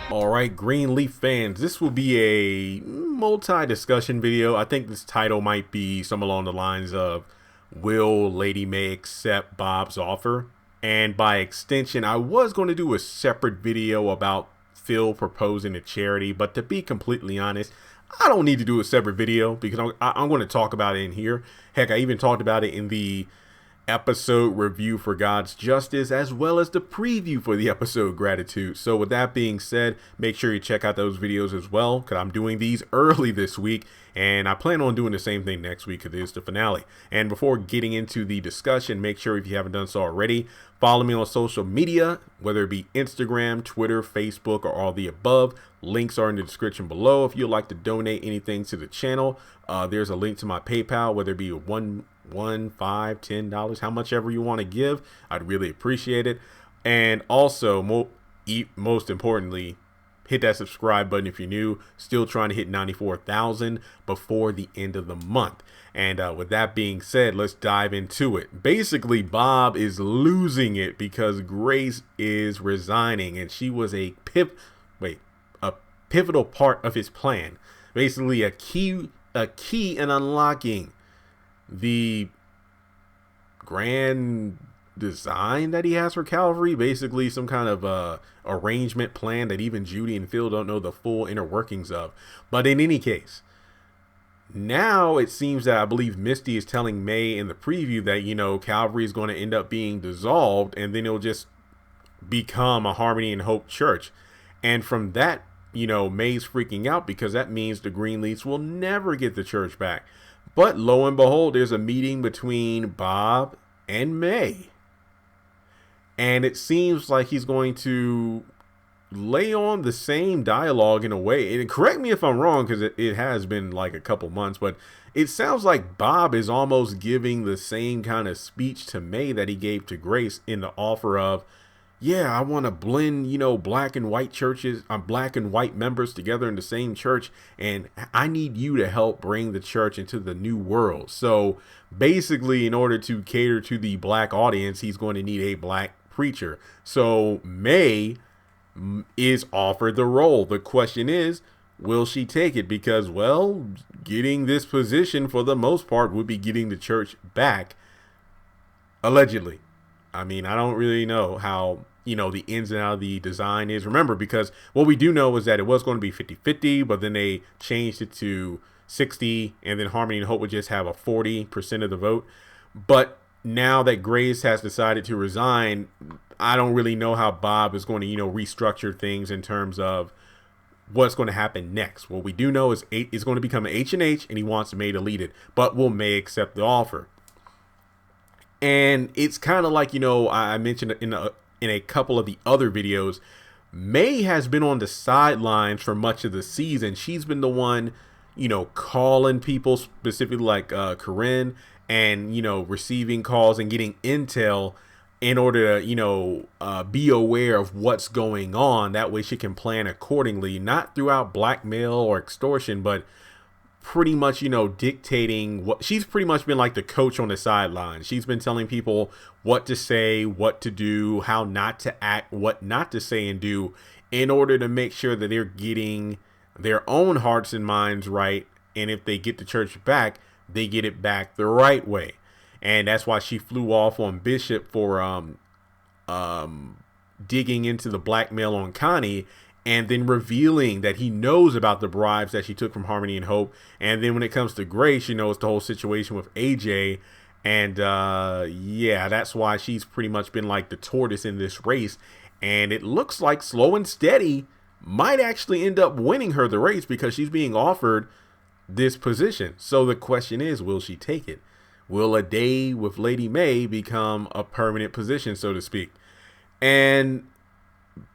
All right, Greenleaf fans, this will be a multi-discussion video. I think this title might be some along the lines of, will Lady May accept Bob's offer? And by extension, I was going to do a separate video about Phil proposing to Charity, but to be completely honest, I don't need to do a separate video because I'm going to talk about it in here. Heck, I even talked about it in the episode review for God's Justice, as well as the preview for the episode Gratitude. So with that being said, make sure you check out those videos as well, because I'm doing these early this week, and I plan on doing the same thing next week because it is the finale. And before getting into the discussion, make sure, if you haven't done so already, follow me on social media, whether it be Instagram, Twitter, Facebook, or all the above. Links are in the description below. If you'd like to donate anything to the channel, there's a link to my PayPal, whether it be $1, $5, $10, how much ever you want to give. I'd really appreciate it. And also, most importantly, hit that subscribe button if you're new. Still trying to hit 94,000 before the end of the month. And with that being said, let's dive into it. Basically, Bob is losing it because Grace is resigning, and she was a pivotal part of his plan. Basically, a key in unlocking the grand design that he has for Calvary. Basically some kind of arrangement plan that even Judy and Phil don't know the full inner workings of. But in any case, now it seems that I believe Misty is telling May in the preview that, you know, Calvary is going to end up being dissolved, and then it'll just become a Harmony and Hope church. And from that, you know, May's freaking out because that means the Greenleafs will never get the church back. But lo and behold, there's a meeting between Bob and May. And it seems like he's going to lay on the same dialogue in a way. And correct me if I'm wrong, because it has been like a couple months, but it sounds like Bob is almost giving the same kind of speech to May that he gave to Grace in the offer of, yeah, I want to blend, you know, black and white churches, black and white members together in the same church. And I need you to help bring the church into the new world. So basically, in order to cater to the black audience, he's going to need a black preacher. So May is offered the role. The question is, will she take it? Because, well, getting this position for the most part would be getting the church back, allegedly. I mean, I don't really know how, you know, the ins and outs of the design is. Remember, because what we do know is that it was going to be 50-50, but then they changed it to 60, and then Harmony and Hope would just have a 40% of the vote. But now that Grace has decided to resign, I don't really know how Bob is going to, you know, restructure things in terms of what's going to happen next. What we do know is it's going to become an H&H, and he wants May to lead it. But will May accept the offer? And it's kind of like, you know, I mentioned in a couple of the other videos, May has been on the sidelines for much of the season. She's been the one, you know, calling people, specifically like Carden, and, you know, receiving calls and getting intel in order to, you know, be aware of what's going on. That way she can plan accordingly, not throughout blackmail or extortion, but pretty much, you know, dictating what she's pretty much been like the coach on the sidelines. She's been telling people what to say, what to do, how not to act, what not to say and do, in order to make sure that they're getting their own hearts and minds right. And if they get the church back, they get it back the right way. And that's why she flew off on Bishop for digging into the blackmail on Connie, and then revealing that he knows about the bribes that she took from Harmony and Hope. And then when it comes to Grace, you know, it's the whole situation with AJ. And yeah, that's why she's pretty much been like the tortoise in this race. And it looks like Slow and Steady might actually end up winning her the race because she's being offered this position. So the question is, will she take it? Will a day with Lady May become a permanent position, so to speak? And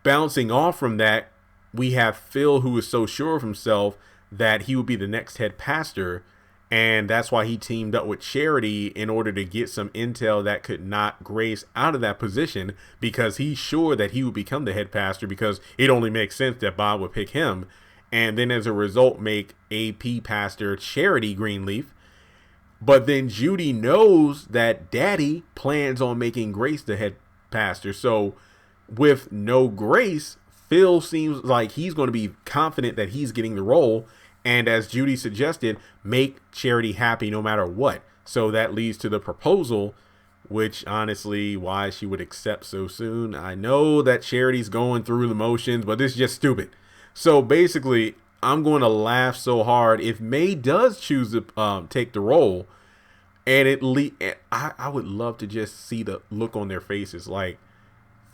bouncing off from that, we have Phil, who is so sure of himself that he would be the next head pastor. And that's why he teamed up with Charity in order to get some intel that could knock Grace out of that position, because he's sure that he would become the head pastor, because it only makes sense that Bob would pick him. And then as a result, make AP pastor Charity Greenleaf. But then Judy knows that Daddy plans on making Grace the head pastor. So with no Grace, Phil seems like he's going to be confident that he's getting the role. And as Judy suggested, make Charity happy no matter what. So that leads to the proposal, which honestly, why she would accept so soon. I know that Charity's going through the motions, but this is just stupid. So basically, I'm going to laugh so hard if May does choose to take the role. And I would love to just see the look on their faces. Like,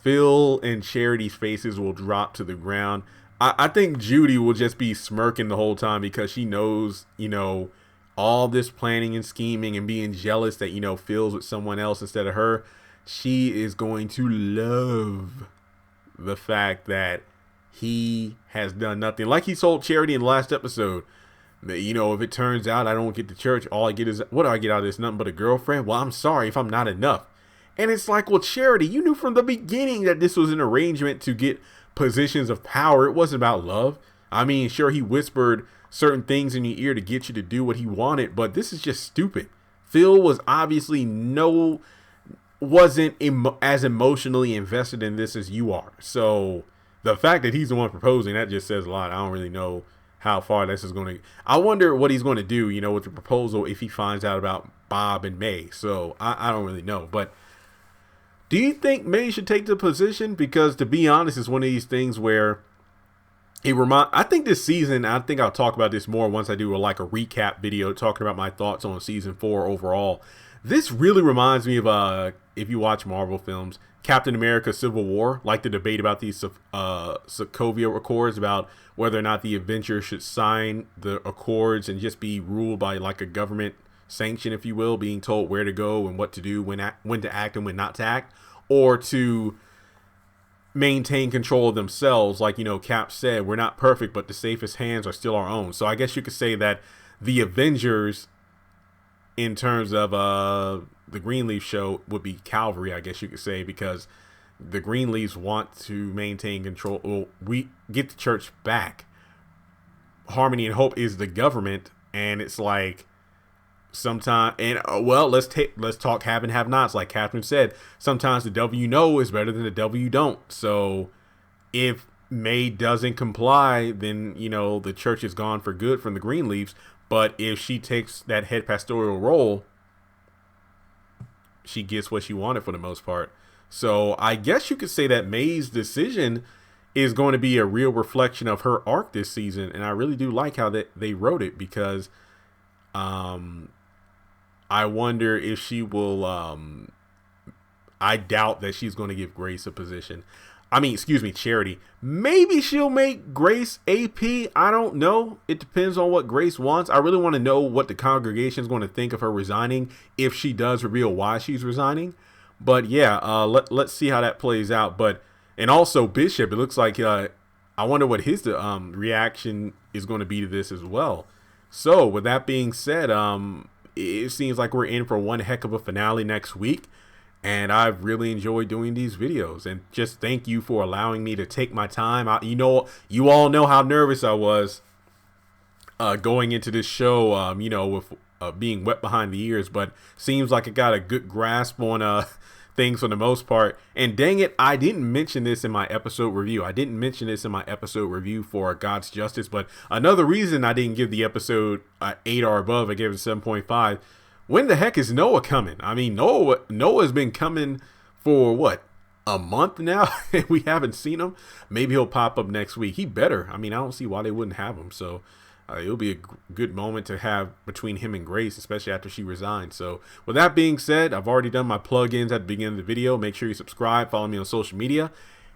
Phil and Charity's faces will drop to the ground. I think Judy will just be smirking the whole time because she knows, all this planning and scheming and being jealous that, Phil's with someone else instead of her. She is going to love the fact that he has done nothing. Like he told Charity in the last episode, if it turns out I don't get to church, all I get is, what do I get out of this? Nothing but a girlfriend? Well, I'm sorry if I'm not enough. And it's like, well, Charity, you knew from the beginning that this was an arrangement to get positions of power. It wasn't about love. I mean, sure, he whispered certain things in your ear to get you to do what he wanted, but this is just stupid. Phil was obviously wasn't as emotionally invested in this as you are. So the fact that he's the one proposing, that just says a lot. I don't really know how far this is going to. I wonder what he's going to do, with the proposal if he finds out about Bob and May. So I don't really know, but. Do you think May should take the position? Because to be honest, it's one of these things where I think this season, I think I'll talk about this more once I do a recap video talking about my thoughts on season 4 overall. This really reminds me of, if you watch Marvel films, Captain America Civil War, like the debate about these Sokovia Accords, about whether or not the Avengers should sign the Accords and just be ruled by a government sanction, if you will, being told where to go and what to do, when to act and when not to act, or to maintain control of themselves. Like, Cap said, we're not perfect, but the safest hands are still our own. So I guess you could say that the Avengers, in terms of the Greenleaf show, would be Calvary, I guess you could say, because the Greenleafs want to maintain control. Well, we get the church back. Harmony and Hope is the government, and it's like, sometimes, and let's talk have and have nots. Like Catherine said, sometimes the devil is better than the devil you don't. So if May doesn't comply, then the church is gone for good from the Greenleafs. But if she takes that head pastoral role, she gets what she wanted for the most part. So I guess you could say that May's decision is going to be a real reflection of her arc this season, and I really do like how they wrote it, because I wonder if she will, I doubt that she's going to give Grace a position. Charity. Maybe she'll make Grace AP. I don't know. It depends on what Grace wants. I really want to know what the congregation is going to think of her resigning, if she does reveal why she's resigning. But yeah, let's see how that plays out. And also Bishop, it looks like, I wonder what his reaction is going to be to this as well. So with that being said, it seems like we're in for one heck of a finale next week, and I've really enjoyed doing these videos. And just thank you for allowing me to take my time. You all know how nervous I was going into this show, with being wet behind the ears, but seems like I got a good grasp on things for the most part. And dang it, I didn't mention this in my episode review. For God's Justice, but another reason I didn't give the episode 8 or above, I gave it 7.5. When the heck is Noah coming? I mean, Noah's been coming for what, a month now, and we haven't seen him. Maybe he'll pop up next week. He better. I don't see why they wouldn't have him. So it'll be a good moment to have between him and Grace, especially after she resigned. So with that being said, I've already done my plugins at the beginning of the video. Make sure you subscribe, follow me on social media.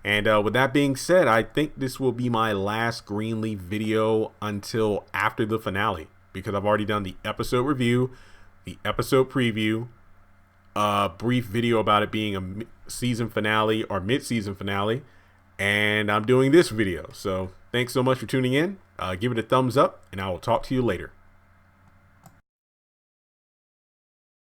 And with that being said, I think this will be my last Greenleaf video until after the finale, because I've already done the episode review, the episode preview, a brief video about it being a season finale or mid-season finale, and I'm doing this video. So thanks so much for tuning in. Give it a thumbs up, and I will talk to you later.